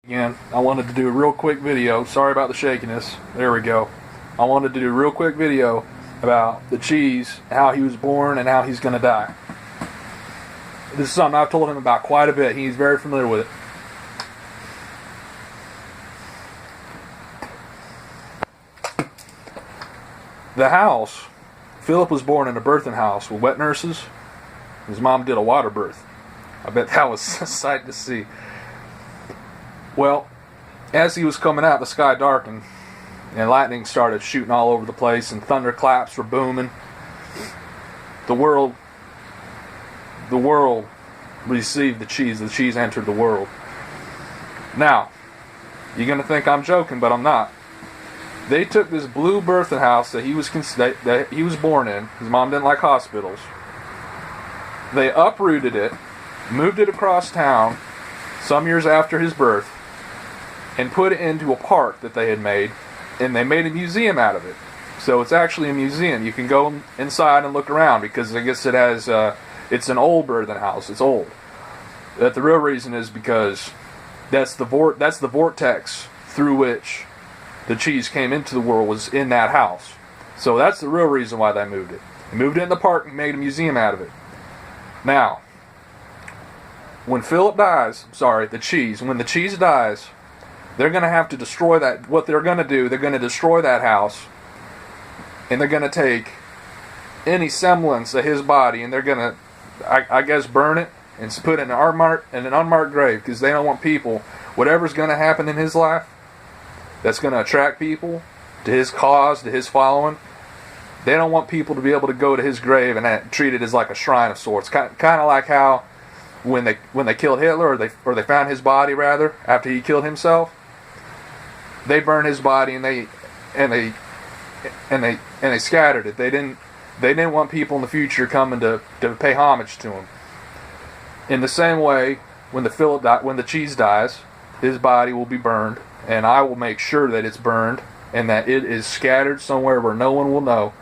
Again, I wanted to do a real quick video. Sorry about the shakiness. There we go. I wanted to do a real quick video about the cheese, how he was born, and how he's going to die. This is something I've told him about quite a bit. He's very familiar with it. The house, Philip was born in a birthing house with wet nurses. His mom did a water birth. I bet that was a sight to see. Well, as he was coming out, the sky darkened, and lightning started shooting all over the place, and thunderclaps were booming. The world received the cheese. The cheese entered the world. Now, you're going to think I'm joking, but I'm not. They took this blue birthing house that he was born in. His mom didn't like hospitals. They uprooted it, moved it across town some years after his birth, and put it into a park that they had made, and they made a museum out of it. So it's actually a museum. You can go inside and look around because I guess it has, it's an old birthing house. It's old. But the real reason is because that's the vortex through which the cheese came into the world was in that house. So that's the real reason why they moved it. They moved it in the park and made a museum out of it. Now, when Philip dies, when the cheese dies, they're going to have to destroy that. What they're going to do, they're going to destroy that house, and they're going to take any semblance of his body, and they're going to, I guess, burn it and put it in an unmarked grave, because they don't want people, whatever's going to happen in his life, that's going to attract people to his cause, to his following. They don't want people to be able to go to his grave and treat it as like a shrine of sorts. Kind of like how when they killed Hitler, or they found his body rather after he killed himself, they burned his body and they scattered it. They didn't want people in the future coming to pay homage to him. In the same way, when the cheese dies, his body will be burned, and I will make sure that it's burned and that it is scattered somewhere where no one will know.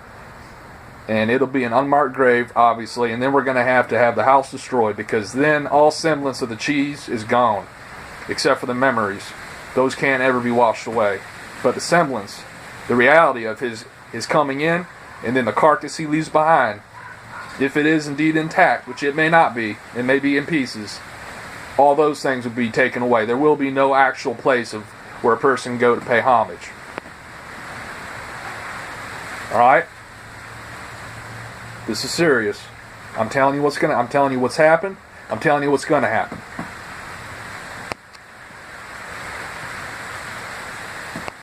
And it'll be an unmarked grave, obviously, and then we're going to have the house destroyed, because then all semblance of the cheese is gone, except for the memories. Those can't ever be washed away. But the semblance, the reality of his coming in, and then the carcass he leaves behind, if it is indeed intact, which it may not be, it may be in pieces, all those things will be taken away. There will be no actual place of where a person can go to pay homage. Alright? This is serious. I'm telling you what's happened. I'm telling you what's gonna happen.